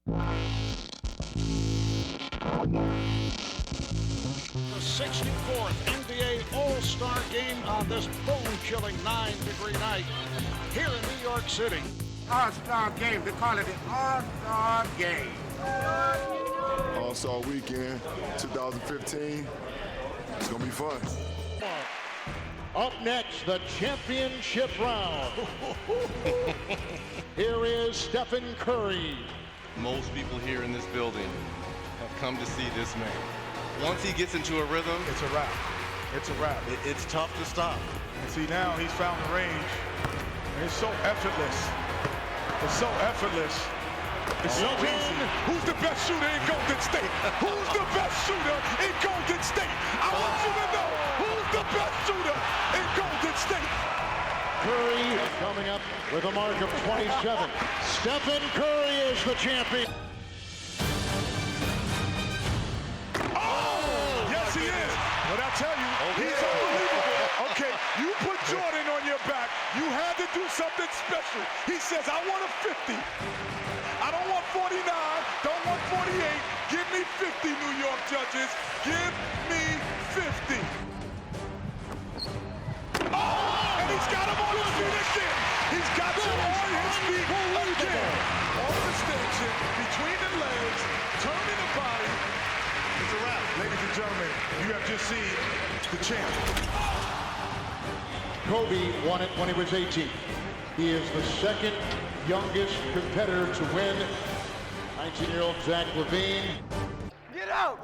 The 64th NBA All-Star Game on this bone-chilling 9-degree night here in New York City. All-Star Game. They call it the All-Star Game. All-Star Weekend 2015. It's going to be fun. Up next, the championship round. Here is Stephen Curry. Most people here in this building have come to see this man. Once he gets into a rhythm, it's a wrap. It's a wrap. It's tough to stop. And see, now he's found the range. And it's so effortless. It's so effortless. It's so easy. Who's the best shooter in Golden State? Who's the best shooter in Golden State? I want you to know who's the best shooter in Golden State. Curry coming up with a mark of 27. Stephen Curry is the champion. Yes, he is. But I tell you, he's unbelievable. Okay, you put Jordan on your back. You had to do something special. He says, I want a 50. I don't want 49, don't want 48. Give me 50, New York judges. Give me 50. Oh, and he's got him on his feet again. He's got him on his feet again. Off the station, between the legs, turning the body. It's a wrap. Ladies and gentlemen, you have just seen the champ. Kobe won it when he was 18. He is the second youngest competitor to win. 19-year-old Zach LaVine. Get out!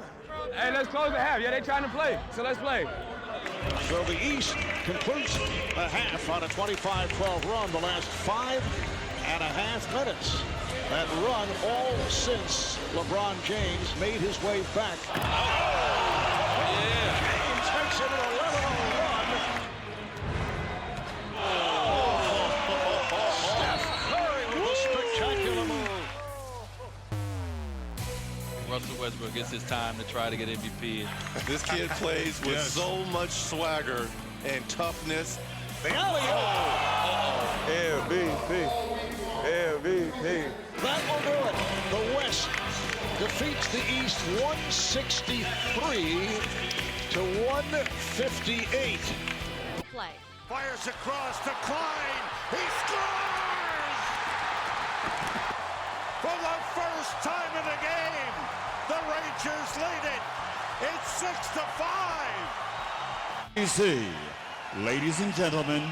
Hey, let's close the half. Yeah, they trying to play, so let's play. So the East concludes the half on a 25-12 run the last 5.5 minutes. That run all since LeBron James made his way back. Yeah. James makes it an 11-0 run. Steph Curry with a spectacular move. Russell Westbrook gets his time to try to get MVP. This kid plays with so much swagger and toughness. The alley-oop. MVP. MVP. That will do it. The West defeats the East 163 to 158. Play. Fires across to Klein. He scores! For the first time in the game, the Rangers lead it. It's 6-5. Easy. Ladies and gentlemen,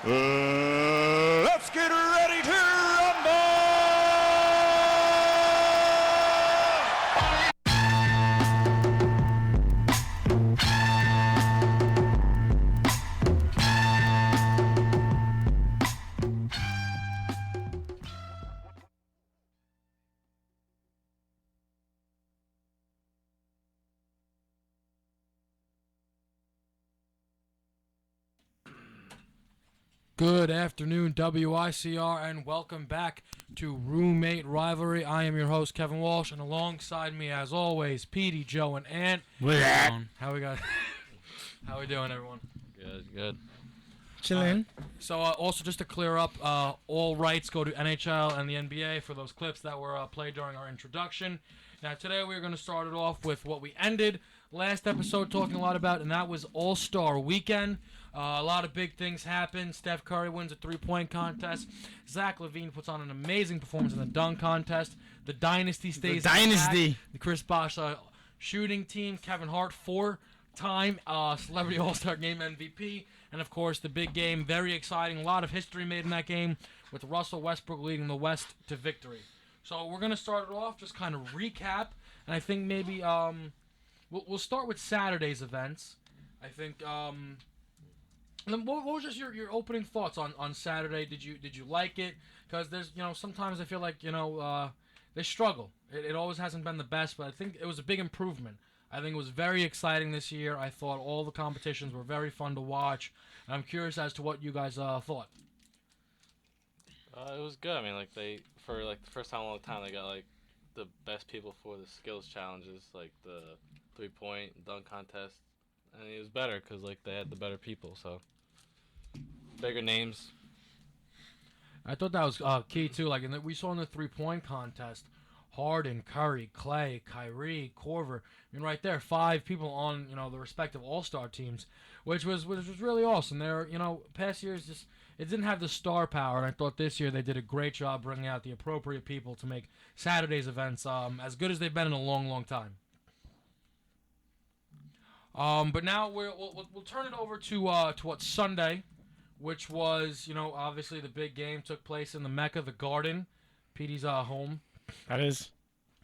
let's get ready to rumble! Good afternoon, WICR, and welcome back to Roommate Rivalry. I am your host, Kevin Walsh, and alongside me, as always, Petey, Joe, and Ant. How we got? How we doing, everyone? Good. Chilling. Also, just to clear up, all rights go to NHL and the NBA for those clips that were played during our introduction. Now, today we're going to start it off with what we ended last episode talking a lot about, and that was All-Star Weekend. A lot of big things happened. Steph Curry wins a three-point contest. Zach LaVine puts on an amazing performance in the dunk contest. The Dynasty stays intact. The Chris Bosh shooting team. Kevin Hart, four-time Celebrity All-Star Game MVP. And, of course, the big game. Very exciting. A lot of history made in that game with Russell Westbrook leading the West to victory. So we're going to start it off, just kind of recap. And I think maybe we'll start with Saturday's events. I think... And what was just your opening thoughts on Saturday? Did you like it? Because there's sometimes I feel like they struggle. It always hasn't been the best, but I think it was a big improvement. I think it was very exciting this year. I thought all the competitions were very fun to watch, and I'm curious as to what you guys thought. It was good. I mean, for the first time in a long time, they got the best people for the skills challenges, like the 3-point dunk contest. And it was better because they had the better people, so bigger names. I thought that was key too. Like we saw in the 3-point contest, Harden, Curry, Clay, Kyrie, Korver. I mean, right there, 5 people on the respective All-Star teams, which was really awesome. They're past years just it didn't have the star power, and I thought this year they did a great job bringing out the appropriate people to make Saturday's events as good as they've been in a long, long time. But now we'll turn it over to what's Sunday, which was obviously the big game took place in the Mecca, the Garden, Petey's home. That is.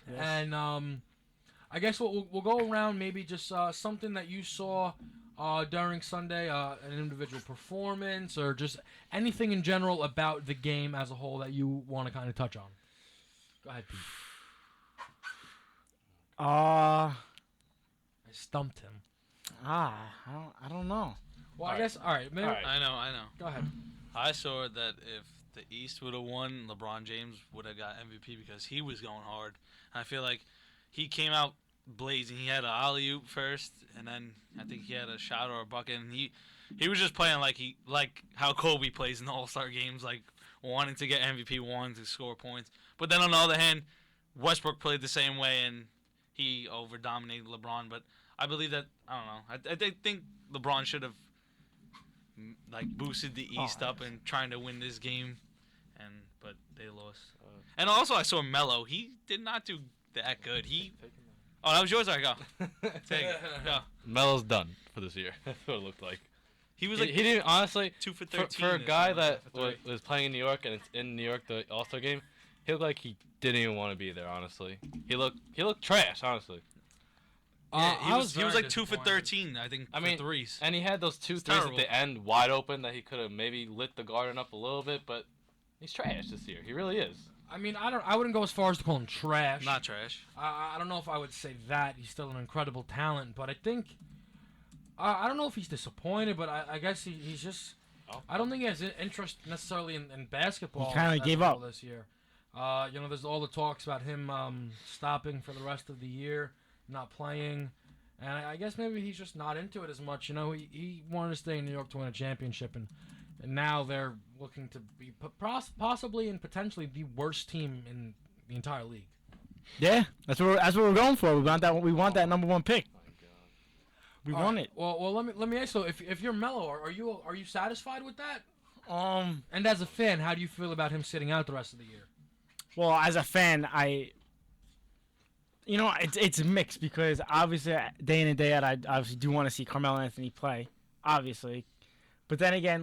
Yes. And I guess we'll go around maybe just something that you saw during Sunday, an individual performance, or just anything in general about the game as a whole that you want to kind of touch on. Go ahead, Pete. I stumped him. I don't know. Well, I guess, all right. I know. Go ahead. I saw that if the East would have won, LeBron James would have got MVP because he was going hard. And I feel like he came out blazing. He had an alley-oop first, and then I think he had a shot or a bucket, and he was just playing like how Kobe plays in the All-Star games, like wanting to get MVP, wanting to score points. But then on the other hand, Westbrook played the same way, and he over-dominated LeBron. But I believe that, I don't know, I think LeBron should have boosted the East up and trying to win this game, but they lost. And also I saw Melo. He did not do that good. Oh, that was yours? All right, go. Take it. Go. Melo's done for this year. That's what it looked like. He was he didn't, honestly, 2 for 13. For a guy that was playing in New York, and it's in New York, the All-Star game, he looked like he didn't even want to be there, honestly. He looked trash, honestly. Yeah, he was like 2 for 13, I think, for threes. And he had those 2 threes at the end wide open that he could have maybe lit the Garden up a little bit, but he's trash this year. He really is. I mean, I wouldn't go as far as to call him trash. Not trash. I don't know if I would say that. He's still an incredible talent, but I think I don't know if he's disappointed, but I guess he's just. I don't think he has interest necessarily in basketball. He kind of gave up this year. There's all the talks about him stopping for the rest of the year, not playing, and I guess maybe he's just not into it as much. He wanted to stay in New York to win a championship, and now they're looking to be possibly and potentially the worst team in the entire league. Yeah, that's what we're going for. We want that number 1 pick. We want it. Well, let me ask you. If you're Melo, are you satisfied with that? And as a fan, how do you feel about him sitting out the rest of the year? Well, as a fan, it's mixed because obviously day in and day out, I obviously do want to see Carmelo Anthony play, obviously, but then again,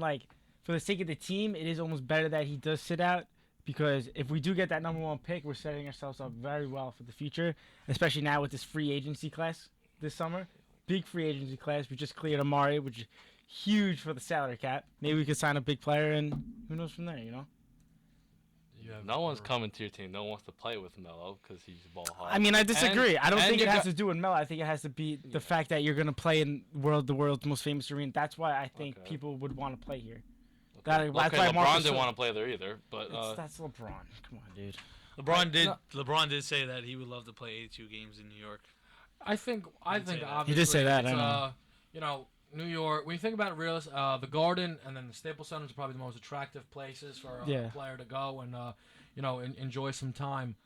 for the sake of the team, it is almost better that he does sit out because if we do get that number 1 pick, we're setting ourselves up very well for the future, especially now with this free agency class this summer. Big free agency class. We just cleared Amari, which is huge for the salary cap. Maybe we could sign a big player, and who knows from there, No one's coming to your team. No one wants to play with Melo because he's ball hard. I mean, I disagree. I don't think it has to do with Melo. I think it has to be the fact that you're going to play in the world's most famous arena. That's why I think people would want to play here. That's why LeBron didn't want to play there either. But that's LeBron. Come on, dude. LeBron did say that he would love to play 82 games in New York. I think obviously he did say that. I know. New York. When you think about it, the Garden and then the Staples Center is probably the most attractive places for a player to go and enjoy some time.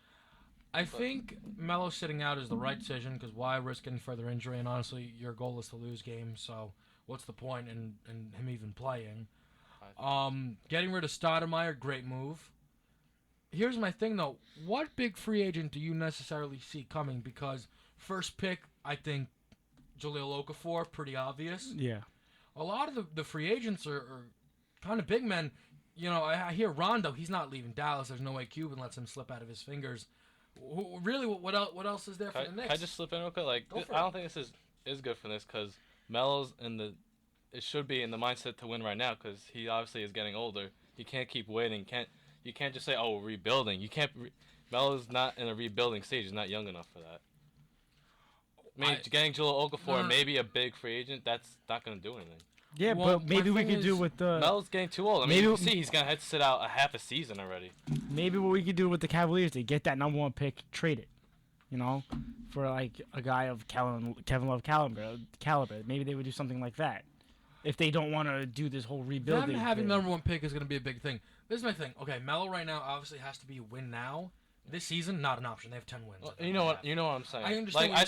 I think Melo sitting out is the right decision because why risk any further injury? And honestly, your goal is to lose games, so what's the point in him even playing? Getting rid of Stoudemire, great move. Here's my thing though: what big free agent do you necessarily see coming? Because first pick, I think Jahlil Okafor, pretty obvious. Yeah. A lot of the free agents are kind of big men. I hear Rondo, he's not leaving Dallas. There's no way Cuban lets him slip out of his fingers. Really, what else is there for the Knicks? Can I just slip in real quick? I don't think this is good for this because Melo's it should be in the mindset to win right now because he obviously is getting older. He can't keep waiting. You can't just say, oh, we're rebuilding. You can't. Melo's not in a rebuilding stage. He's not young enough for that. I mean, getting Jahlil Okafor, maybe a big free agent, that's not going to do anything. Yeah, but maybe we could do with the... Melo's getting too old. I mean, you see he's going to have to sit out a half a season already. Maybe what we could do with the Cavaliers, they get that number 1 pick, trade it, for a guy of Kevin Love caliber. Maybe they would do something like that. if they don't want to do this whole rebuilding. Them having thing. the number 1 pick is going to be a big thing. This is my thing. Okay, Melo right now obviously has to be a win now. This season, not an option. They have 10 wins. Well, you know what I'm saying. I understand. Like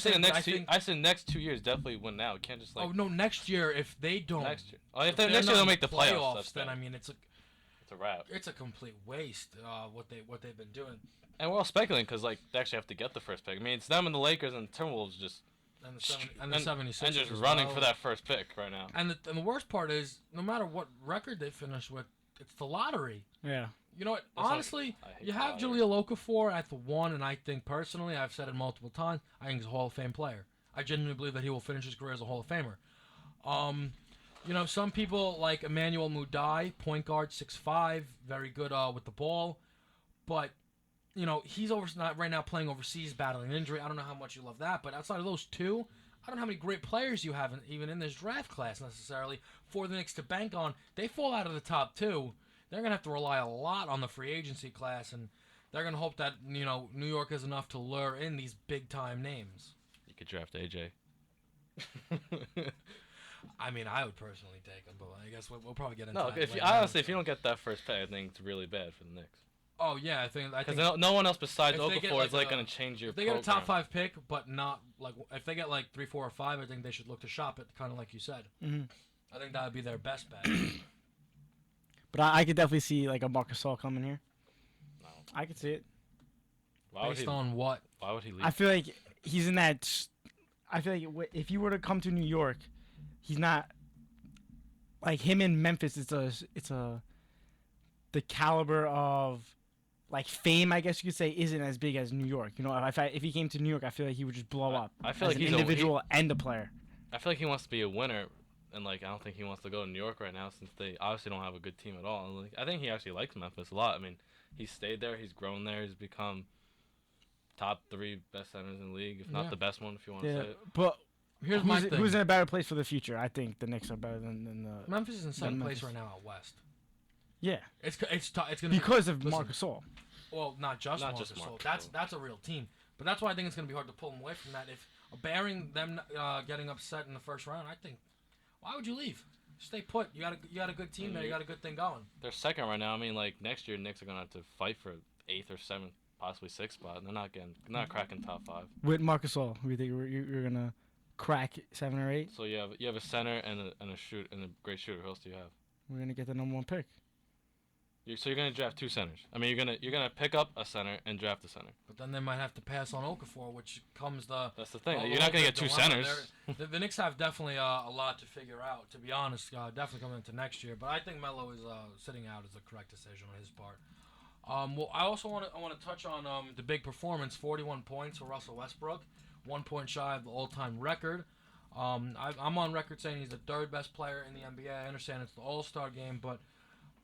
I say, next 2 years definitely win now. You can't just like. Oh no, next year if they don't. Next year. Oh, if next year they'll make the playoffs. Then I mean it's a wrap. It's a complete waste. What they've been doing. And we're all speculating because like they actually have to get the first pick. I mean, it's them and the Lakers and Timberwolves just. And the 76ers and just running for that first pick right now. And the worst part is, no matter what record they finish with, it's the lottery. Yeah. You know what? Honestly, you have Jahlil Okafor at the 1, and I think personally, I've said it multiple times, I think he's a Hall of Fame player. I genuinely believe that he will finish his career as a Hall of Famer. You know, some people like Emmanuel Mudiay, point guard, 6'5", very good with the ball, but you know he's right now playing overseas, battling injury. I don't know how much you love that, but outside of those two, I don't know how many great players you have even in this draft class necessarily for the Knicks to bank on. They fall out of the top 2. They're going to have to rely a lot on the free agency class, and they're going to hope that, you know, New York is enough to lure in these big-time names. You could draft AJ. I mean, I would personally take him, but I guess we'll probably get into that. No, honestly, if you don't get that first pick, I think it's really bad for the Knicks. Oh, yeah, I think... Because no one else besides Okafor is, like, going to change your program. If they get a top 5 pick, but not, like... If they get, like, 3, 4, or 5, I think they should look to shop it, kind of like you said. Mm-hmm. I think that would be their best bet. But I could definitely see like a Marc Gasol coming here. No. I could see it. Based on what? Why would he leave? I feel like he's in that. I feel like if you were to come to New York, he's not like him in Memphis. It's a the caliber of like fame, I guess you could say, isn't as big as New York. You know, if he came to New York, I feel like he would just blow up. I feel as like an individual and a player. I feel like he wants to be a winner. And, like, I don't think he wants to go to New York right now since they obviously don't have a good team at all. And, like, I think he actually likes Memphis a lot. I mean, he's stayed there. He's grown there. He's become top 3 best centers in the league, if not the best one, if you want to say it. But here's my thing. Who's in a better place for the future? I think the Knicks are better than the... Memphis is in second place right now out west. Yeah. It's gonna because of Marc Gasol. Well, not just Marc Gasol. That's a real team. But that's why I think it's going to be hard to pull them away from that. If bearing them getting upset in the first round, I think... Why would you leave? Stay put. You got a good team there. You got a good thing going. They're second right now. I mean, like next year, Knicks are gonna have to fight for 8th or 7th, possibly 6th spot. And they're not cracking top 5. With Marc Gasol, who do you think you're gonna crack 7 or 8? So you have a center and a great shooter. Who else do you have? We're gonna get the number 1 pick. So you're gonna draft 2 centers. I mean, you're gonna pick up a center and draft a center. But then they might have to pass on Okafor, which comes the. That's the thing. You're not gonna get 2 centers. The Knicks have definitely a lot to figure out. To be honest, definitely coming into next year. But I think Melo is sitting out is the correct decision on his part. Well, I also want to touch on the big performance: 41 points for Russell Westbrook, 1 point shy of the all-time record. I'm on record saying he's the 3rd best player in the NBA. I understand it's the All-Star game, but.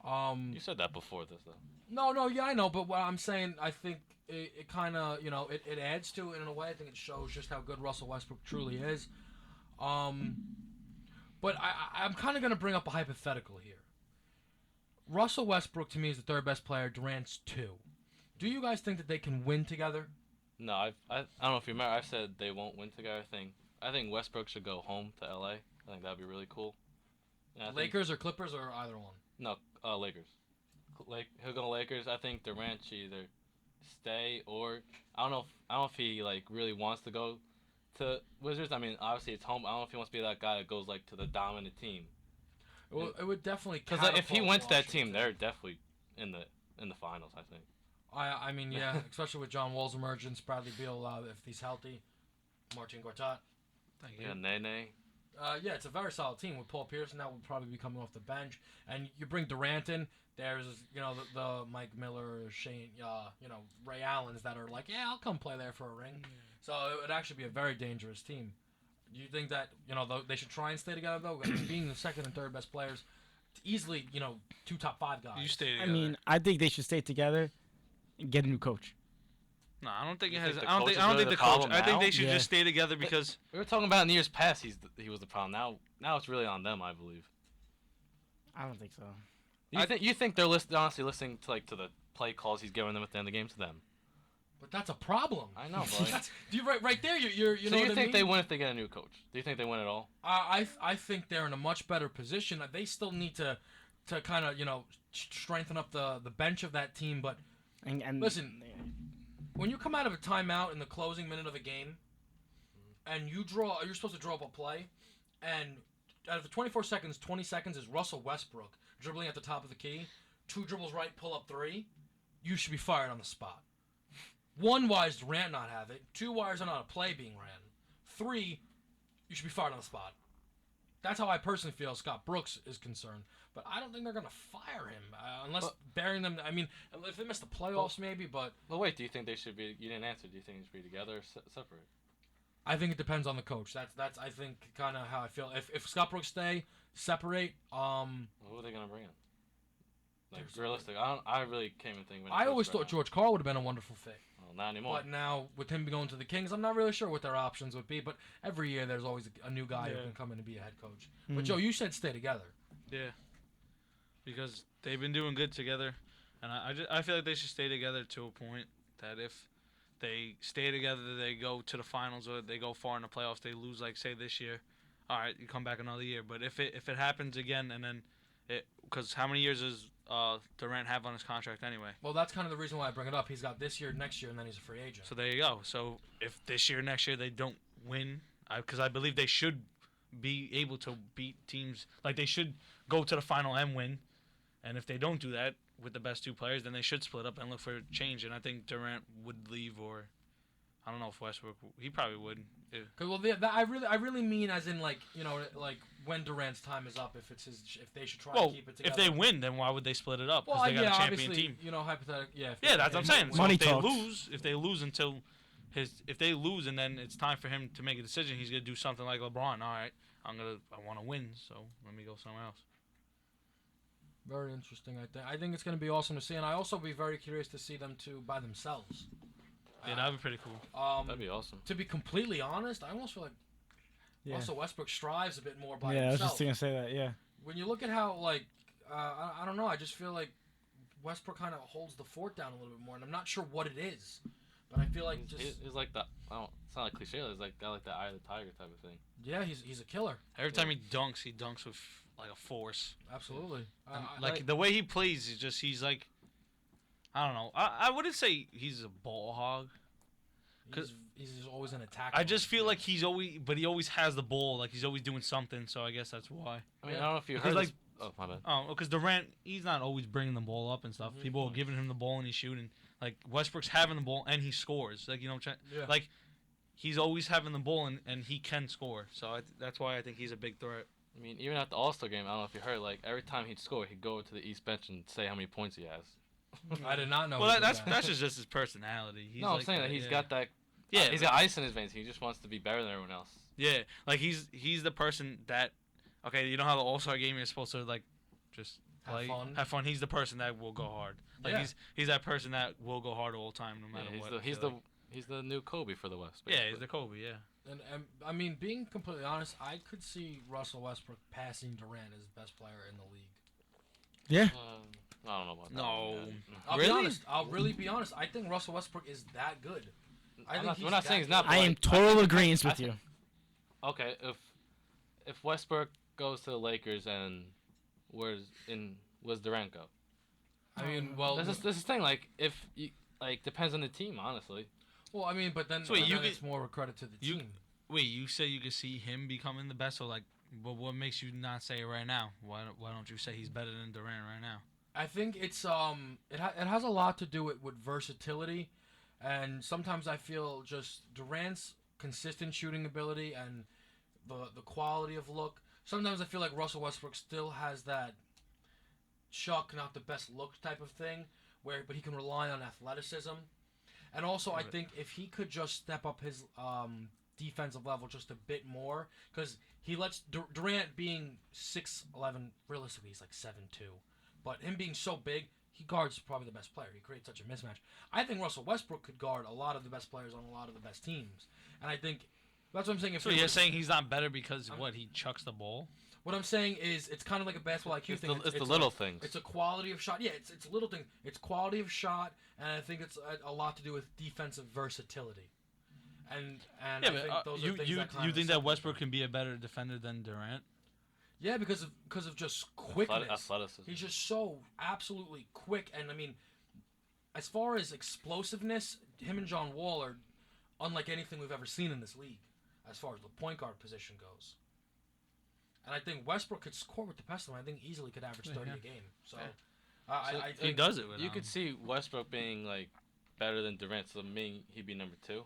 You said that before this, though. No, yeah, I know, but what I'm saying, I think it kind of, you know, it adds to it in a way. I think it shows just how good Russell Westbrook truly is. But I'm kind of going to bring up a hypothetical here. Russell Westbrook, to me, is the 3rd best player. Durant's 2. Do you guys think that they can win together? No, I don't know if you remember. I said they won't win together. I think Westbrook should go home to LA. I think that'd be really cool. Lakers or Clippers or either one? No, Lakers. He'll go to Lakers. I think Durant should either stay or I don't know if he like really wants to go to Wizards. I mean, obviously it's home. I don't know if he wants to be that guy that goes like to the dominant team. Well, it would definitely because like, if he went to that team, they're definitely in the finals. I think. I mean, yeah, especially with John Wall's emergence, Bradley Beal if he's healthy, Marcin Gortat. Thank you. Yeah, Nene. Yeah, it's a very solid team with Paul Pierce. That will probably be coming off the bench, and you bring Durant in. There's the Mike Miller, Shane, Ray Allens that are like, yeah, I'll come play there for a ring. Yeah. So it would actually be a very dangerous team. Do you think that they should try and stay together though? Being the 2nd and 3rd best players, easily 2 top 5 guys. You stay together. I mean, I think they should stay together and get a new coach. No, I don't think it has. I don't think the coach. I think they should just stay together because we were talking about in years past. He was the problem. Now it's really on them. I believe. I don't think so. You think they're honestly listening to the play calls he's giving them at the end of the game to them? But that's a problem. I know, but That's, right there. You so know you what I think mean? they win if they get a new coach? Do you think they win at all? I think they're in a much better position. They still need to kind of strengthen up the bench of that team. But and listen, when you come out of a timeout in the closing minute of a game, and you're supposed to draw up a play, and out of the 24 seconds, 20 seconds is Russell Westbrook dribbling at the top of the key, 2 dribbles right, pull up 3. You should be fired on the spot. 1, why does Durant not have it? 2, why is there not a play being ran? 3, you should be fired on the spot. That's how I personally feel Scott Brooks is concerned. But I don't think they're going to fire him unless burying them. I mean, if they miss the playoffs, maybe. But wait, do you think they should be? You didn't answer. Do you think they should be together or separate? I think it depends on the coach. That's I think kind of how I feel. If Scott Brooks stay separate, who are they going to bring in? Like realistic, I really can't even think. I always thought George Karl would have been a wonderful fit. Well, not anymore. But now with him going to the Kings, I'm not really sure what their options would be. But every year there's always a new guy who can come in and be a head coach. But Joe, you said stay together. Yeah, because they've been doing good together, and I feel like they should stay together to a point that if they stay together, they go to the finals or they go far in the playoffs, they lose like say this year. All right, you come back another year. But if it happens again and then because how many years does Durant have on his contract anyway? Well, that's kind of the reason why I bring it up. He's got this year, next year, and then he's a free agent. So there you go. So if this year, next year they don't win, because I believe they should be able to beat teams. Like they should go to the final and win. And if they don't do that with the best 2 players, then they should split up and look for a change. And I think Durant would leave, or I don't know if Westbrook. He probably would. Yeah. Well, I really mean as in like like when Durant's time is up, if they should try to keep it together. If they win, then why would they split it up? Well, they got a champion obviously, team. Hypothetically, yeah. That's what I'm saying. So Money if talks. they lose if they lose and then it's time for him to make a decision, he's gonna do something like LeBron. All right, I want to win, so let me go somewhere else. Very interesting. I think it's going to be awesome to see, and I also be very curious to see them two by themselves. Yeah, that'd be pretty cool. That'd be awesome. To be completely honest, I almost feel like Russell Westbrook strives a bit more by himself. Yeah, I was just going to say that, yeah. When you look at how, I don't know, I just feel like Westbrook kind of holds the fort down a little bit more, and I'm not sure what it is, but I feel like he's like that. It's not like cliche. It's like that, like the eye of the tiger type of thing. Yeah, he's a killer. Every time he dunks with like a force. Absolutely. Like the way he plays is just he's like, I don't know. I wouldn't say he's a ball hog. He's always an attacker. I just feel like he always has the ball. Like he's always doing something. So I guess that's why. I mean, I don't know if you heard like. This. Oh, my bad. Oh, because Durant, he's not always bringing the ball up and stuff. Mm-hmm. People are giving him the ball and he's shooting. Like Westbrook's having the ball and he scores. Like like he's always having the ball and he can score. So that's why I think he's a big threat. I mean, even at the All-Star game, I don't know if you heard, like every time he'd score, he'd go to the East bench and say how many points he has. I did not know. Well, that's just his personality. He's I'm saying that he's got that. Yeah, he's got ice in his veins. He just wants to be better than everyone else. Yeah, like he's the person that. Okay, you know how the All-Star game is supposed to like just play, have fun. He's the person that will go hard. Like he's that person that will go hard all the time, no matter what. He's the new Kobe for the West. Basically. Yeah, he's the Kobe. Yeah. And I mean, being completely honest, I could see Russell Westbrook passing Durant as best player in the league. Yeah. I don't know about that. No. I'll be honest. I'll really be honest. I think Russell Westbrook is that good. We're not saying he's not. I am total agreement with you. Okay, if Westbrook goes to the Lakers and where's Durant go? I mean, well, this is the thing. Like, if you, depends on the team, honestly. Well, I mean, but then, it's more credit to the team. Wait, you say you could see him becoming the best, or but what makes you not say it right now? Why don't you say he's better than Durant right now? I think it's it has a lot to do with versatility, and sometimes I feel just Durant's consistent shooting ability and the quality of look. Sometimes I feel like Russell Westbrook still has that Chuck, not the best look type of thing, but he can rely on athleticism. And also, I think if he could just step up his defensive level just a bit more, because he lets Durant being 6'11", realistically he's like 7'2", but him being so big, he guards probably the best player. He creates such a mismatch. I think Russell Westbrook could guard a lot of the best players on a lot of the best teams, and I think That's what I'm saying. If So you're saying he's not better because he chucks the ball? What I'm saying is, it's kind of like a basketball IQ thing. It's the little things. It's a quality of shot. Yeah, it's little thing. It's quality of shot, and I think it's a lot to do with defensive versatility. And I think those are things you think that Westbrook can be a better defender than Durant? Yeah, because of just quickness. Athleticism. He's just so absolutely quick, and I mean, as far as explosiveness, him and John Wall are unlike anything we've ever seen in this league, as far as the point guard position goes. And I think Westbrook could score with the best of them. I think easily could average 30 a game. So, I think he does it. You could see Westbrook being like better than Durant, so meaning he'd be number 2,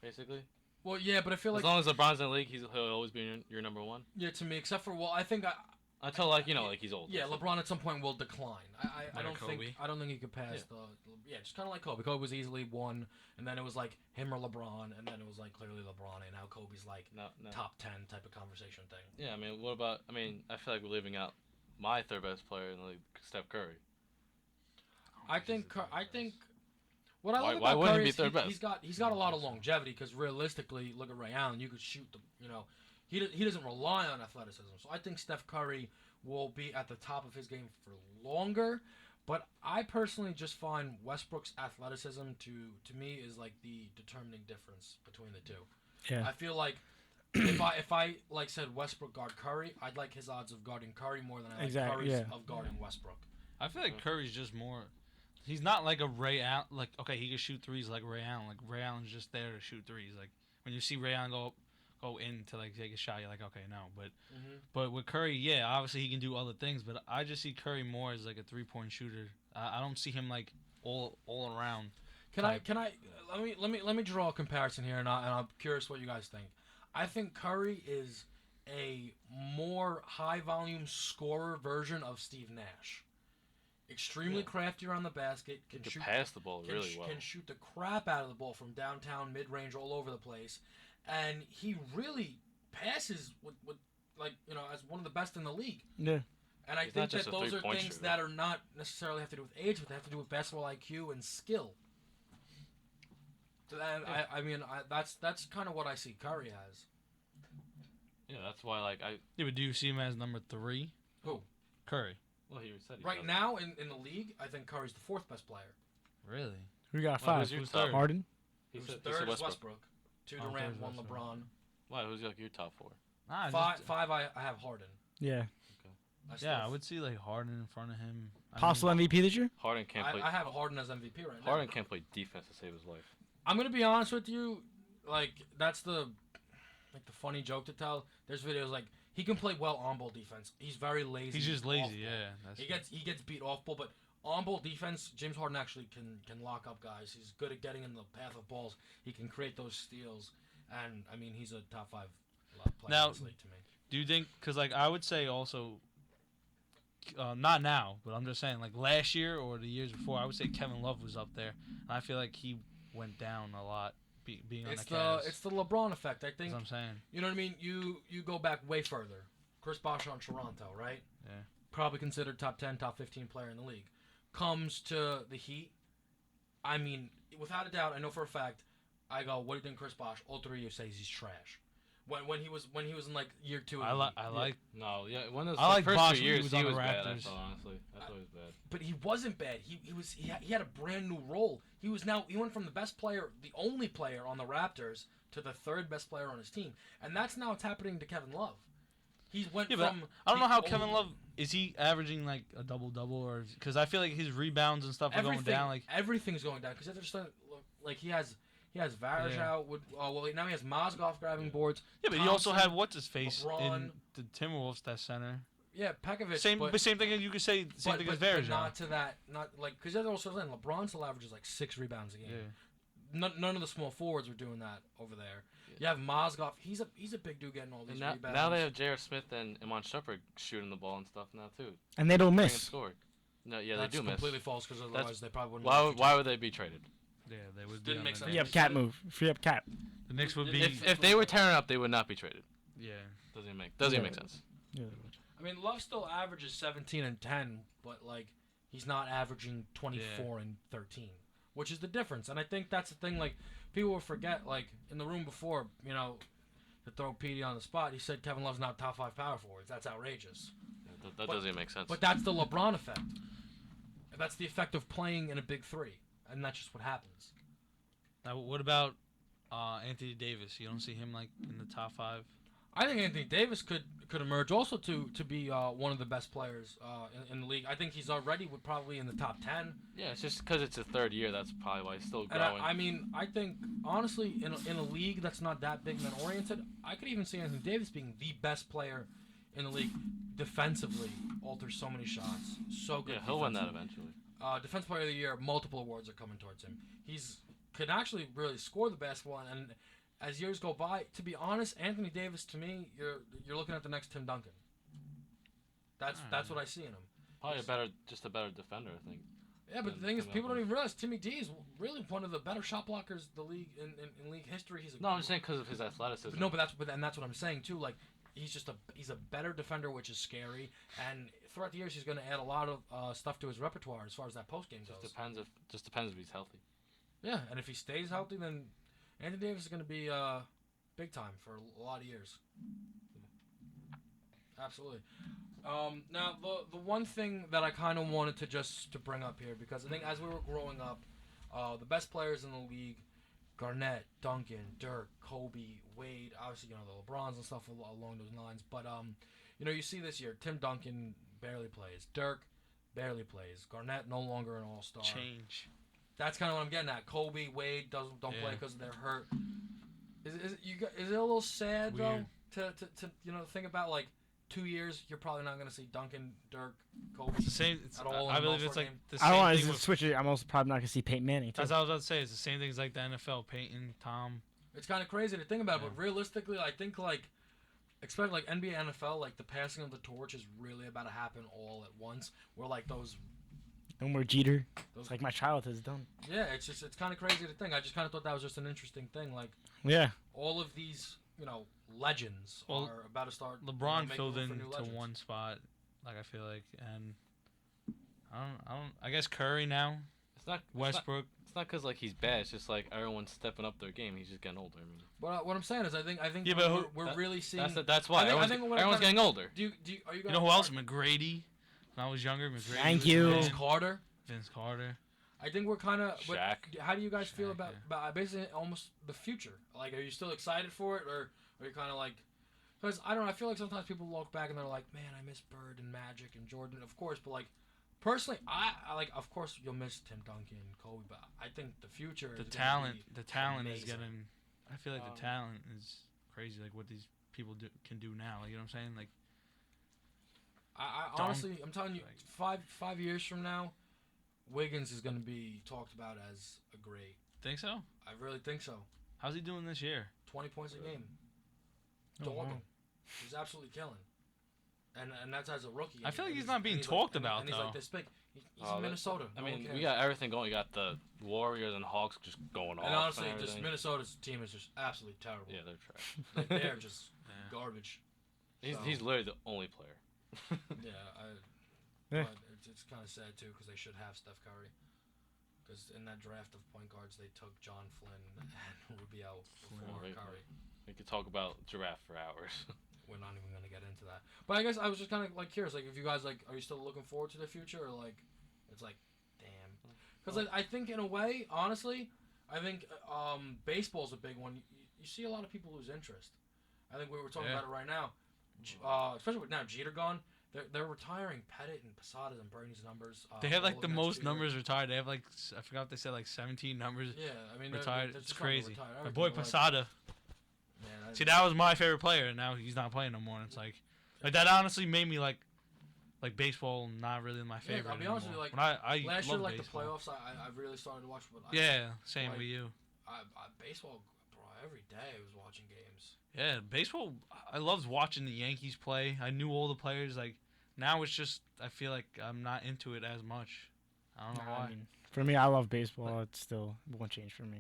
basically. Well, yeah, but I feel like as long as LeBron's in the league, he'll always be your number 1. Yeah, to me, except for I think until he's old. Yeah, LeBron at some point will decline. I don't think he could pass just kind of like Kobe. Kobe was easily 1, and then it was like him or LeBron, and then it was like clearly LeBron, and now Kobe's like top 10 type of conversation thing. Yeah, I mean, what about? I mean, I feel like we're leaving out my third best player in the league, Steph Curry. I think what I like about Curry is he's got a lot of longevity because realistically, look at Ray Allen. You could shoot he doesn't rely on athleticism. So I think Steph Curry will be at the top of his game for longer. But I personally just find Westbrook's athleticism to me is like the determining difference between the two. Yeah. I feel like if I like said Westbrook guard Curry, I'd like his odds of guarding Curry more than I like Curry's of guarding Westbrook. I feel like Curry's just more. He's not like a Ray Allen. Like, okay, he can shoot threes like Ray Allen. Like Ray Allen's just there to shoot threes. Like when you see Ray Allen go in to like take a shot, you're like, okay, no. But with Curry, yeah, obviously he can do other things. But I just see Curry more as like a 3-point shooter. I don't see him like all around. Let me draw a comparison here, and I'm curious what you guys think. I think Curry is a more high volume scorer version of Steve Nash. Extremely crafty around the basket. Can pass the ball really well. Can shoot the crap out of the ball from downtown, mid-range, all over the place. And he really passes with as one of the best in the league. Yeah. And I think that those are things that are not necessarily have to do with age, but they have to do with basketball IQ and skill. And that's kind of what I see Curry as. Yeah, that's why Yeah, but do you see him as number 3? Who? Curry. Well, he said right now in the league, I think Curry's the 4th best player. Really? We got 5. Who's third? Harden. Who's third is Westbrook. 2 Durant, 1 LeBron. Why? Who's like your top 4? Five. I have Harden. Yeah. Okay. I would see like Harden in front of him. Possible MVP this year? Harden can't play. I have Harden as MVP right now. Harden can't play defense to save his life. I'm gonna be honest with you, like that's the funny joke to tell. There's videos like he can play well on ball defense. He's very lazy. He's just lazy, yeah. He gets beat off ball, but on ball defense, James Harden actually can lock up guys. He's good at getting in the path of balls. He can create those steals, and I mean he's a top 5 player now, in this league to me. Do you think? Because like I would say also. Not now, but I'm just saying, like last year or the years before, I would say Kevin Love was up there, and I feel like he went down a lot being on the Cavs. It's the LeBron effect, I think. That's what I'm saying. You know what I mean? You go back way further. Chris Bosh on Toronto, right? Yeah. Probably considered top 10, top 15 player in the league. Comes to the Heat. I mean, without a doubt, I know for a fact. I go, what do you think, Chris Bosh? All 3 of you say he's trash. When he was in like year 2. When those first Bosh 2 years he he was was on the bad. Raptors. Honestly, I thought he was bad. But he wasn't bad. He had a brand new role. He went from the best player, the only player on the Raptors, to the 3rd best player on his team, and that's now what's happening to Kevin Love. He went from. I don't know how Kevin Love is he averaging like a double or because I feel like his rebounds and stuff are going down. Like everything's going down because just like he has Varejao out with now he has Mozgov grabbing boards. Yeah, but Thompson, he also had what's his face LeBron, in the Timberwolves that center. Yeah, Pekovic. Same thing you could say. Same thing as Varejao. Not to that. Not like because they're also saying LeBron still averages like 6 rebounds a game. Yeah. None of the small forwards are doing that over there. You have Mozgov. He's a big dude getting all these rebounds. Now they have J.R. Smith and Iman Shumpert shooting the ball and stuff now too. And they don't miss. Score. No, yeah, That's they do miss. That's completely false because otherwise they probably wouldn't. Why would they be traded? Yeah, they would. Didn't make sense. Free up Cat move. Free up Cat. The Knicks would be. If they were tearing up, they would not be traded. Yeah. Doesn't make sense. Yeah. I mean, Love still averages 17 and 10, but like he's not averaging 24 and 13, which is the difference. And I think that's the thing. Like people will forget. Like in the room before, to throw Petey on the spot. He said Kevin Love's not top 5 power forwards. That's outrageous. That doesn't even make sense. But that's the LeBron effect. That's the effect of playing in a big three, and that's just what happens. Now, what about Anthony Davis? You don't see him like in the top 5? I think Anthony Davis could emerge also to be one of the best players in the league. I think he's already probably in the top 10. Yeah, it's just because it's his 3rd year. That's probably why he's still growing. And I mean, I think honestly, in a league that's not that big man oriented, I could even see Anthony Davis being the best player in the league defensively. Alters so many shots, so good. Yeah, he'll win that eventually. Defense Player of the Year, multiple awards are coming towards him. He's can actually really score the basketball, and as years go by, to be honest, Anthony Davis to me, you're looking at the next Tim Duncan. That's what I see in him. Probably just a better defender, I think. Yeah, but the thing is, people don't even realize Timmy D is really one of the better shot blockers the league in league history. I'm just saying because of his athleticism. No, but that's what I'm saying too. Like he's a better defender, which is scary. And throughout the years, he's going to add a lot of stuff to his repertoire as far as that post game goes. Just depends if he's healthy. Yeah, and if he stays healthy, then Anthony Davis is going to be big time for a lot of years. Absolutely. Now, the one thing that I kind of wanted to bring up here, because I think as we were growing up, the best players in the league, Garnett, Duncan, Dirk, Kobe, Wade, obviously, the LeBrons and stuff along those lines. But, you see this year, Tim Duncan barely plays. Dirk barely plays. Garnett no longer an all-star. Change. That's kind of what I'm getting at. Kobe, Wade don't play because they're hurt. Is it a little sad, Weird. though, to think about, like, 2 years, you're probably not going to see Duncan, Dirk, Kobe. It's the same. At all. I believe it's like game. the same I don't want thing to with, switch it. I'm also probably not going to see Peyton Manning, too. as I was about to say, it's the same thing as like the NFL. Peyton, Tom. It's kind of crazy to think about, but realistically, I think, like, especially like NBA, NFL, like, the passing of the torch is really about to happen all at once. Where, like, those... No more Jeter. It's like my childhood's done. Yeah, it's kind of crazy to think. I just kind of thought that was just an interesting thing. Like, yeah, all of these, legends are about to start. LeBron filled room for into new legends. one spot, like I feel like, and I guess Curry now. It's not Westbrook. It's not because like he's bad. It's just like everyone's stepping up their game. He's just getting older. I mean. What I'm saying is, I think Yeah, but we're really seeing. That's why everyone's getting older. Are you You know who else? McGrady. When I was younger, McGrady. Thank you. Vince Carter. I think we're kind of. Shaq. How do you guys feel about basically almost the future? Like, are you still excited for it, or are you kind of like? Because I don't know. I feel like sometimes people look back and they're like, "Man, I miss Bird and Magic and Jordan, of course." But like, personally, I like. Of course, you'll miss Tim Duncan, Kobe, but I think the future. The is talent amazing. is getting. I feel like the talent is crazy. Like what these people can do now. Like, you know what I'm saying? Like. I honestly, I'm telling you, 5 years from now, Wiggins is going to be talked about as a great. Think so? I really think so. How's he doing this year? 20 points a game. Oh, Dogging. wow. He's absolutely killing. And that's as a rookie. I feel like he's not being talked about, and he's though. like this big. He's in Minnesota. I No one mean, cares. we got everything going. You got the Warriors and Hawks just going off. And honestly, and just everything. Minnesota's team is just absolutely terrible. Yeah, they're trash. Like, they're just garbage. He's literally the only player. But it's kind of sad too because they should have Steph Curry. Because in that draft of point guards, they took John Flynn and Rubio before Curry. We could talk about Giraffe for hours. We're not even gonna get into that. But I guess I was just kind of like curious, like if you guys like, are you still looking forward to the future, or like, it's like, damn. Because like, I think in a way, honestly, I think baseball's a big one. You see a lot of people lose interest. I think we were talking about it right now, especially with now Jeter gone. They're retiring Pettit and Posada and Bernie's numbers. They have like the most Jeter. numbers retired. They have like I forgot what they said, like 17 numbers. Yeah, I mean retired. they're It's just starting to crazy. retire My everything, boy like- Posada. Man, See, that was my favorite player, and now he's not playing no more. And it's like that honestly made me like baseball not really my favorite. I'll be honest with you, anymore. like When I last year, love like baseball. the playoffs, I really started to watch. But Same with you. Baseball, bro. Every day I was watching games. Yeah, baseball. I loved watching the Yankees play. I knew all the players. Like now, it's just I feel like I'm not into it as much. I don't know why. I mean, for me, I love baseball. It still won't change for me,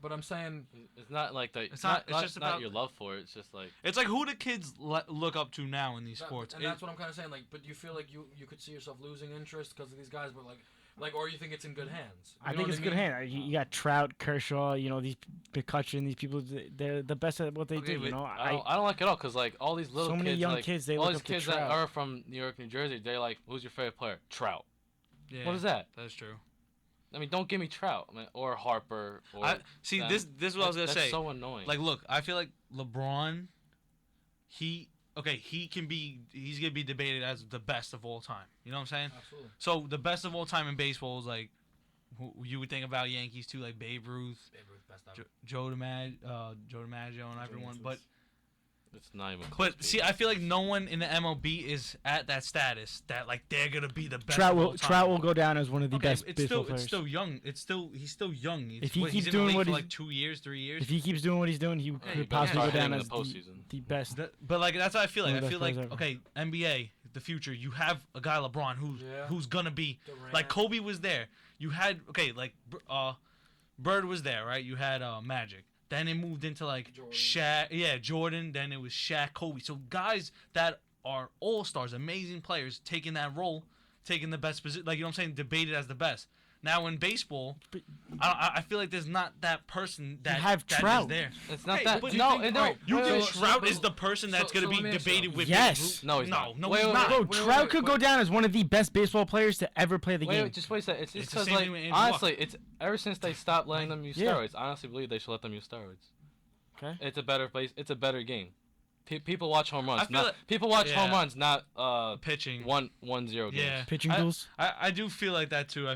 But I'm saying it's not like the. It's not. It's just not about your love for it. It's just like. It's like who the kids look up to now in these sports. And that's what I'm kind of saying. Like, but do you feel like you could see yourself losing interest because of these guys? But like, Like, or you think it's in good hands? I think it's good hand. You got Trout, Kershaw, these McCutcheon, these people. They're the best at what they do. You know, I don't like it all because like all these little so many kids, young like, kids, they all look these up to kids that Trout. are from New York, New Jersey, they're like, who's your favorite player? Trout. Yeah, what is that? That's true. I mean, don't give me Trout or Harper. Or see them. this is what I was gonna say. That's so annoying. Like, look, I feel like LeBron, he's gonna be debated as the best of all time. You know what I'm saying? Absolutely. So the best of all time in baseball is like, who you would think about Yankees too, like Babe Ruth, best ever. Joe DiMaggio, and everyone. But it's not even close. But see, I feel like no one in the MLB is at that status that like they're gonna be the best. Trout will go down as one of the best baseball players. It's still young. He's still young. If he keeps he's doing what for he's like 2 years, 3 years. If he keeps doing what he's doing, he could possibly go down as the best. But like that's what I feel like. I feel like ever. okay, NBA, the future. You have a guy LeBron who's gonna be like Kobe was there. You had Bird was there, right? You had Magic. Then it moved into like Shaq, Jordan. Then it was Shaq, Kobe. So guys that are all stars, amazing players, taking that role, taking the best position. Like, you know what I'm saying? Debated as the best. Now in baseball, I feel like there's not that person that Trout. is there. It's not okay, that. But No, you think Trout is the person that's going to be debated with? Yes. No, he's not. No, he's not. Bro, Trout could go down as one of the best baseball players to ever play the game. Wait, just wait a second. It's It's because the same like thing with honestly, it's ever since they stopped letting them use Yeah. steroids. I honestly believe they should let them use steroids. Okay. It's a better place. It's a better game. People watch home runs. feel like- People watch home runs, not pitching 1-1-0 games. Yeah, Pitching duels. I do feel like that too.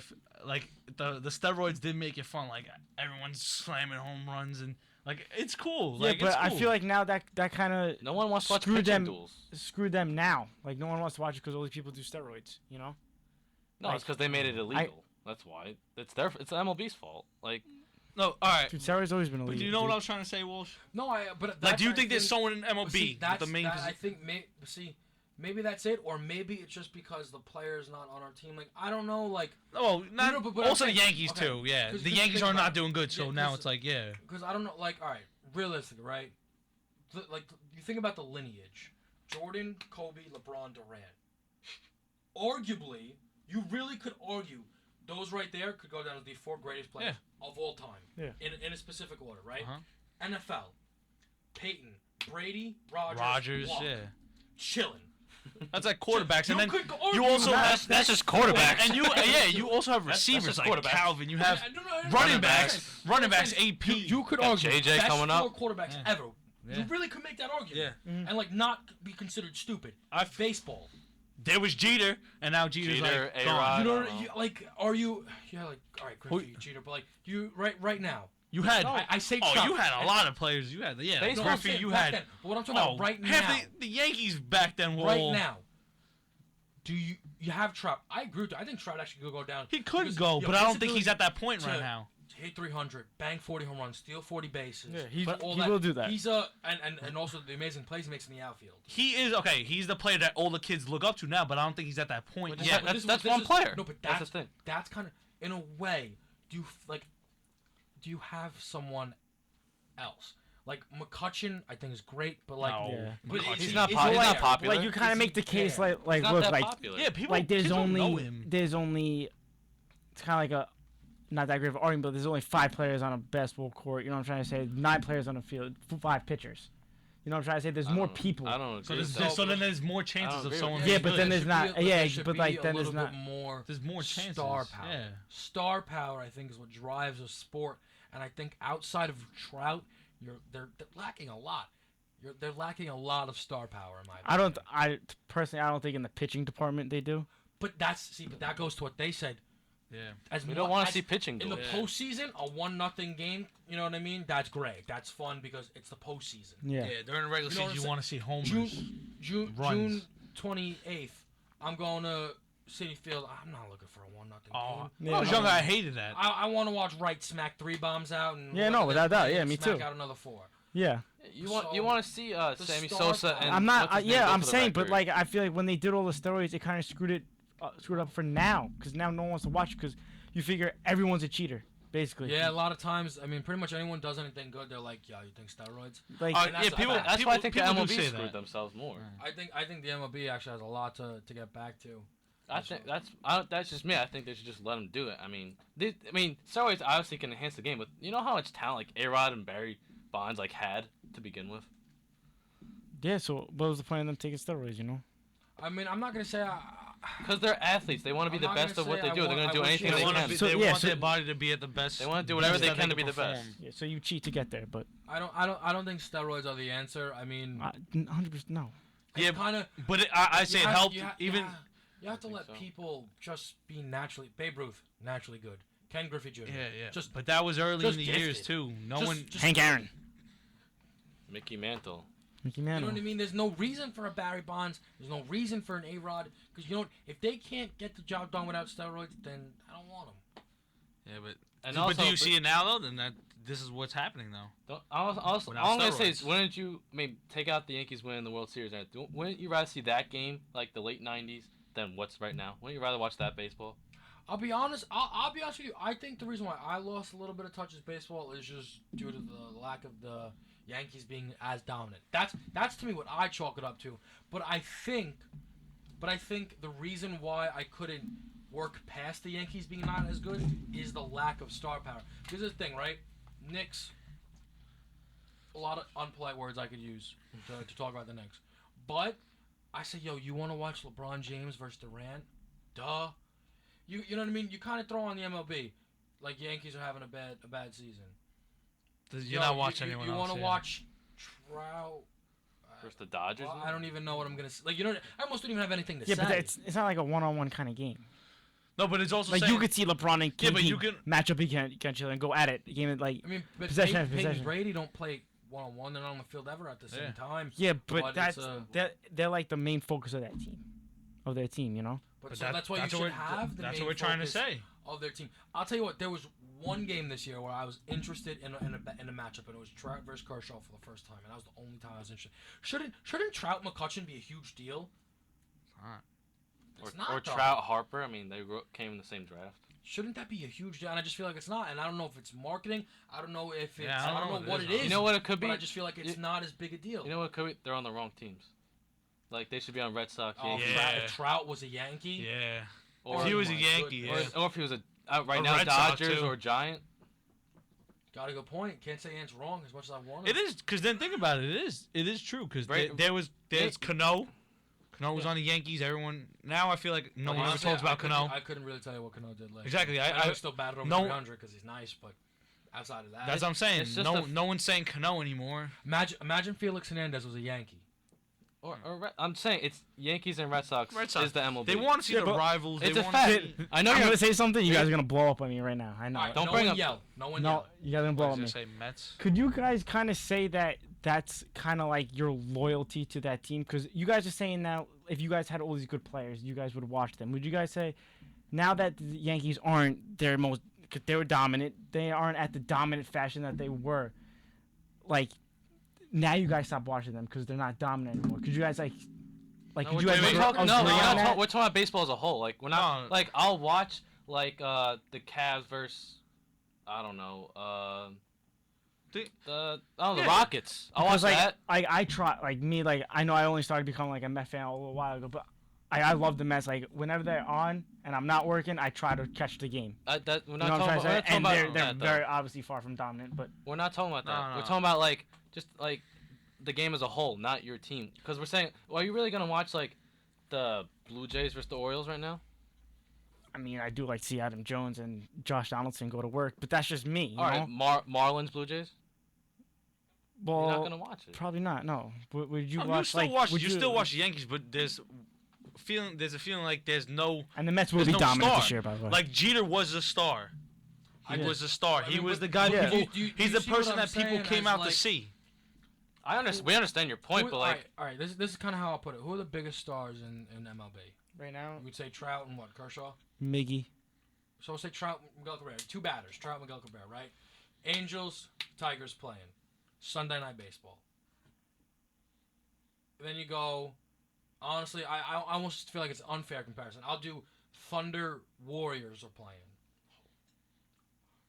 Like the steroids did make it fun. Like everyone's slamming home runs and like it's cool. Yeah, like, but it's cool. I feel like now that kind of No one wants to watch screwed pitching them. duels. Screwed them now. Like no one wants to watch it because all these people do steroids. You know. No, it's because they made it illegal. That's why. It's the MLB's fault. Like. No, all right. Dude, steroids always been illegal. But do you know what I was trying to say, Walsh? No, but like, do you think there's someone in MLB see, with the main? I think maybe that's it, or maybe it's just because the player's not on our team. Like I don't know, like. Oh, not but also I'm the saying- Yankees okay, too. Yeah, 'cause the just Yankees think are not about- doing good, so yeah, now 'cause- it's like Because I don't know, like, all right, realistically, right? Like you think about the lineage: Jordan, Kobe, LeBron, Durant. Arguably, you really could argue those right there could go down as the 4 greatest players of all time. Yeah. In a specific order, right? Uh-huh. NFL, Peyton, Brady, Rodgers, Rodgers, Walker, yeah. chilling. That's like quarterbacks, and then could you also have That's just quarterbacks. and you also have receivers just like quarterbacks. Calvin. You have No, running no, backs, AP. You could Got argue JJ best coming up. 4 quarterbacks ever. You Yeah. really could make that argument. Yeah. And like not be considered stupid. Baseball. There was Jeter, and now Jeter's Jeter, like A-Rod. gone. You know, don't know. like, are you? Yeah, like, all right, great for you, Jeter, but like, you right now. You had. I say Oh, Trout. you had a lot of players. You had Baseball. I'm Griffey. saying You back had. then. But what I'm talking about right now. half the Yankees back then were Right all, now. Do you have Trout? I agree with you. I think Trout actually could go down. He could because, go, yo, but I don't his think he's ability at that point right to now. Hit 300, bang 40 home runs, steal 40 bases. Yeah, he will do that. He's and also the amazing plays he makes in the outfield. He is okay. He's the player that all the kids look up to now, but I don't think he's at that point But yet. that's one player. No, but That's the thing. That's kind of in a way. Do you have someone else? Like McCutcheon, I think is great, but like, No. Yeah. but He's not popular. Like you kind of make the case Yeah. like He's not look that like popular. Yeah, people. like kids don't know him. there's only it's kind of like a not that great of an argument, but there's only 5 players on a basketball court. You know what I'm trying to say? 9 players on a field, 5 pitchers. You know what I'm trying to say? There's more people. I don't So agree with there's that. so then there's more chances of agree with someone. that. Yeah, being but good. then there's not. Yeah, should but be like a then there's little not. bit more. There's more chances. Star power. Yeah. Star power, I think, is what drives a sport, and I think outside of Trout, they're lacking a lot. They're lacking a lot of star power in my opinion. I personally I don't think in the pitching department they do. But that goes to what they said. Yeah. As We don't want to see pitching in the duels. postseason. A 1-0 game, you know what I mean? That's great. That's fun because it's the postseason. Yeah. Yeah, during the regular You know what season, I'm you want to see homers. June Runs. 28th. I'm going to City Field. I'm not looking for a 1-0 Oh, game. when I was younger, I hated that. I want to watch Wright smack 3 bombs out and Yeah, no, without doubt. Yeah, me smack too. out another 4. Yeah. You want to see Sammy star Sosa power. and I'm not. what's his name go I'm for the saying, but record. like I feel like when they did all the steroids, it kind of screwed up for now because now no one wants to watch it because you figure everyone's a cheater basically. Yeah, a lot of times. I mean, pretty much anyone does anything good, they're like, "Yeah, you think steroids?" Like And that's yeah, people. bad. That's why I think the people do MLB say screwed that. themselves more. I think the MLB actually has a lot to get back to. that's just me. I think they should just let him do it. I mean, steroids obviously can enhance the game, but you know how much talent like A-Rod and Barry Bonds like had to begin with. Yeah. So what was the point of them taking steroids? I mean, I'm not gonna say. Because they're athletes, they want to be the best of what they do. They're gonna do anything they can. They want their body to be at the best. They want to do whatever they can to be the best. Yeah. So you cheat to get there, but I don't think steroids are the answer. I mean, 100% no. Yeah, kind of. But I say it helped even. You have to let people just be naturally. Babe Ruth, naturally good. Ken Griffey Jr. Yeah. Just, but that was early in the gifted. years too. Hank Aaron. Mickey Mantle. You know what I mean? There's no reason for a Barry Bonds. There's no reason for an A-Rod. Because, if they can't get the job done without steroids, then I don't want them. Yeah, but do you see it now, though? Then this is what's happening, though. All I'm going to say is, wouldn't you, take out the Yankees winning the World Series, wouldn't you rather see that game, like the late 90s, than what's right now? Wouldn't you rather watch that baseball? I'll be honest. I'll be honest with you. I think the reason why I lost a little bit of touch with baseball is just due to the lack of the Yankees being as dominant. That's to me what I chalk it up to. But I think the reason why I couldn't work past the Yankees being not as good is the lack of star power. Because this thing, right? Knicks. A lot of unpolite words I could use to talk about the Knicks. But I say, yo, you want to watch LeBron James versus Durant? Duh. You know what I mean? You kind of throw on the MLB, like Yankees are having a bad season. You're not watching anyone else. You want to watch Trout versus the Dodgers? Well, I don't even know what I'm gonna say. Like, I almost don't even have anything to say. Yeah, but it's not like a one-on-one kind of game. No, but it's also like saying, you could see LeBron and KD but you can match up against each other and go at it. Game of, like, I mean, but possession after Peyton possession. Brady don't play one-on-one. They're not on the field ever at the same time. Yeah, but they're like the main focus of their team. But that's why you should have the main That's what we're trying to say. Of their team. I'll tell you what. There was one game this year where I was interested in a matchup, and it was Trout versus Kershaw for the first time, and that was the only time I was interested. Shouldn't Trout McCutchen be a huge deal? It's not. Or Trout Harper. I mean, they came in the same draft. Shouldn't that be a huge deal? And I just feel like it's not. And I don't know if it's marketing. I don't know if it's. Yeah, I don't know what it is. You know what it could be? But I just feel like it's not as big a deal. You know what it could be? They're on the wrong teams. Like, they should be on Red Sox. Oh, Yankees. if Trout was a Yankee. Yeah. Or if he was a Yankee, or if he was right now Dodgers or Giant. Got a good point. Can't say Ant's wrong as much as I want. It is, because then think about it. It is true, because there's Cano. Cano was on the Yankees. Everyone now I feel like no one ever talks about Cano. I couldn't really tell you what Cano did last. Exactly. I still batted over 300 because he's nice, but outside of that, that's what I'm saying. No one's saying Cano anymore. Imagine Felix Hernandez was a Yankee. Or I'm saying it's Yankees and Red Sox is the MLB. They want to see the rivals. It's a fact. I know you're going to say something. You guys are gonna blow up on me right now. I know. Right, don't bring up. Yell. No one no, yell. you guys are gonna blow up on me. Say Mets. Could you guys kind of say that that's kind of like your loyalty to that team? Because you guys are saying now, if you guys had all these good players, you guys would watch them. Would you guys say, now that the Yankees aren't their most, cause they were dominant, they aren't at the dominant fashion that they were, like, now you guys stop watching them because they're not dominant anymore? Could you guys we're talking about baseball as a whole. Like, we're not. Like, I'll watch the Cavs versus, I don't know, the Rockets. I'll watch that. I try, I know I only started becoming like a Met fan a little while ago, but I love the Mets. Like, whenever they're on and I'm not working, I try to catch the game. We're not talking about and they're that, very obviously far from dominant, but we're not talking about that. We're talking about just the game as a whole, not your team. Because we're saying, are you really gonna watch the Blue Jays versus the Orioles right now? I mean, I do like to see Adam Jones and Josh Donaldson go to work, but that's just me. All right, Marlins, Blue Jays. Well, you're not gonna watch it. Probably not. No. Would you watch? You still watch the Yankees, but there's a feeling like there's no. And the Mets will be dominant this year, by the way. Like Jeter was a star. He was a star. He was the guy. He's the person that people came out to see. We understand your point, but all right. This is kind of how I'll put it. Who are the biggest stars in MLB right now? You would say Trout and what? Kershaw. Miggy. So we'll say Trout, Miguel Cabrera. Two batters, Trout, Miguel Cabrera, right? Angels, Tigers playing. Sunday Night Baseball. Then you go. Honestly, I almost feel like it's an unfair comparison. I'll do Thunder, Warriors are playing.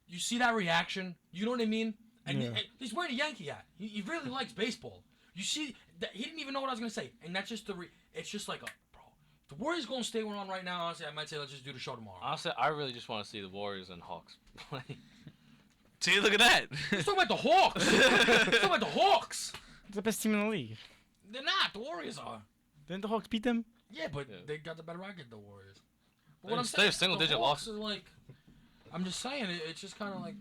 You see that reaction? You know what I mean? And he's wearing a Yankee hat. He really likes baseball. You see, he didn't even know what I was gonna say, and that's just it's just like, bro, The Warriors Golden State were on right now. Honestly, I might say let's just do the show tomorrow. Honestly, I really just want to see the Warriors and Hawks play. See, look at that. Let's talk about the Hawks. Let's talk about the Hawks. It's the best team in the league. They're not. The Warriors are. Didn't the Hawks beat them? Yeah, but Yeah. they got the better record, the Warriors. But They're- what I'm they're saying, single-digit the Hawks losses. are like, I'm just saying, it's just kind of like,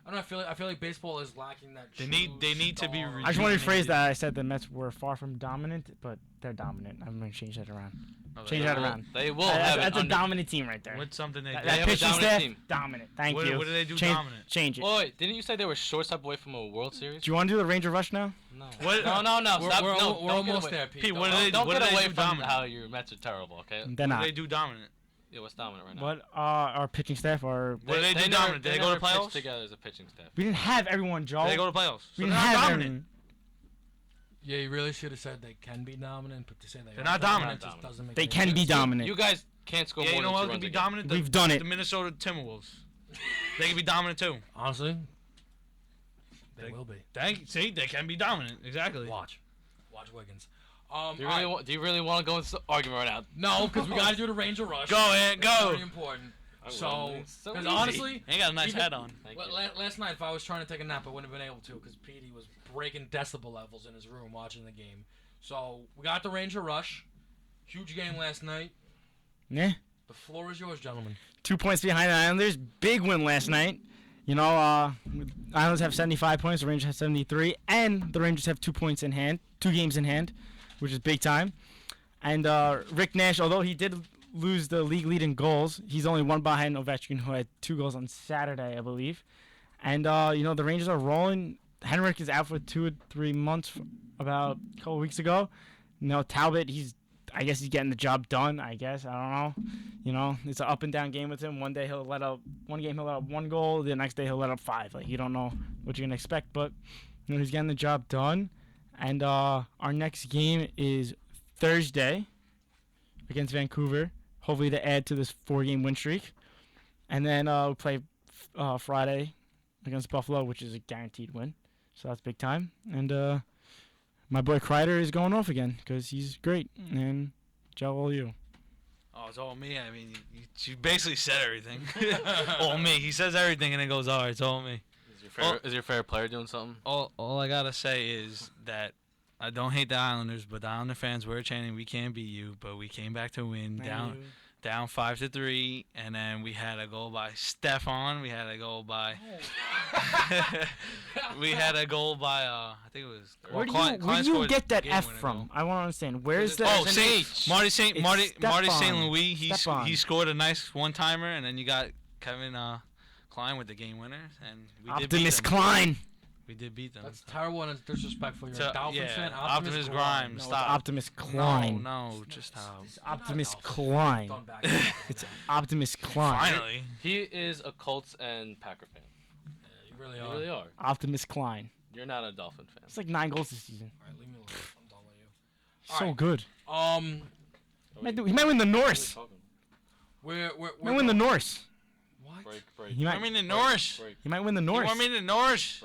I don't know. I feel like baseball is lacking that. They need to be star. I just want to rephrase that. I said the Mets were far from dominant, but they're dominant. I'm going to change that around. No, Change that around. They will have That's it a under. dominant team right there. What's something they That, did? have that a pitching dominant staff, team. dominant. Thank What- you. what do they do change, dominant? Change it. Oh, wait, didn't you say they were shortstop away from a World Series? Do you want to do the Ranger Rush now? No. What- No. We're, Stop. we're, No, we're don't get almost away. there, Pete. Pete, what Don't- do they Don't what get do they away do from dominant? how your Mets are terrible, okay? They're What not. do they do dominant? Yeah, what's dominant right now? But our pitching staff are. What do they do dominant? Did they go to never pitched playoffs? together as a pitching staff. We didn't have everyone, Joe. Did they go to playoffs? We So didn't they're not have dominant. everyone. Yeah, you really should have said they can be dominant, but to say They're not dominant. just doesn't make They any can sense. be dominant. You guys can't score Yeah, more you know than what 2 can runs be a game. dominant? We've done it. The Minnesota Timberwolves. They can be dominant too. Honestly, they will be. See, they can be dominant. Exactly. Watch Wiggins. Do you really want to go into this argument right now? No, because we got to do the Ranger Rush. Go ahead, It's go. very important. So, It's so because easy. honestly, He got a nice even- hat on. Thank you. last night if I was trying to take a nap, I wouldn't have been able to because Petey was breaking decibel levels in his room watching the game. So we got the Ranger Rush. Huge game last night. Yeah. The floor is yours, gentlemen. 2 points behind the Islanders. Big win last night. You know, Islanders have 75 points. The Rangers have 73. And the Rangers have 2 points in hand. 2 games in hand, which is big time. And Rick Nash, although he did lose the league lead in goals, he's only one behind Ovechkin, who had 2 goals on Saturday, I believe. And, you know, the Rangers are rolling. Henrik is out for 2 or 3 months about a couple weeks ago. You know, Talbot, I guess he's getting the job done, I guess. I don't know. You know, it's an up and down game with him. One game he'll let up 1 goal, the next day he'll let up 5. Like, you don't know what you're going to expect, but you know, he's getting the job done. And our next game is Thursday against Vancouver. Hopefully to add to this 4-game win streak. And then we'll play Friday against Buffalo, which is a guaranteed win. So that's big time. And my boy Kreider is going off again because he's great. And Joe, all you. Oh, it's all me. I mean, you basically said everything. All me. He says everything and it goes, all right, it's all me. Is your favorite player doing something? All I got to say is that I don't hate the Islanders, but the Islander fans were chanting, we can't beat you, but we came back to win down 5-3, and then we had a goal by Stefan. We had a goal by I think it was Where Klein do you scored get that the F game-winner from? goal. I want to understand. Where's the Oh, Marty It's St. Stepan. Louis. Stepan. He scored a nice one-timer, and then you got Kevin Klein with the game winner, and we did beat Optimus them. Klein? We did beat them. That's terrible and it's disrespectful. You're So, a Dolphins yeah, fan. Optimus Grimes. No, Stop. it's Optimus Klein. No, just stop. It's Optimus Klein. It's Optimus Klein. Finally. He is a Colts and Packer fan. You really You are. really are. Optimus Klein. You're not a Dolphin fan. It's like 9 goals this season. All right, leave me alone. I'm done with you. So Alright. good. Um, He might win the Norse. we're He might win the Norse. What? Break. He might. I mean the Norse. He might win the You Norse. want me to Norse?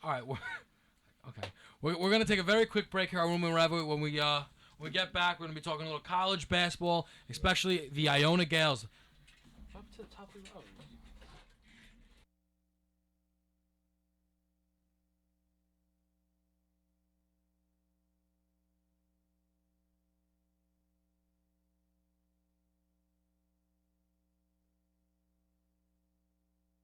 All right. Okay. We're gonna take a very quick break here on Room and Rivalry. When we get back, we're gonna be talking a little college basketball, especially the Iona Gales. Up to the top of the road.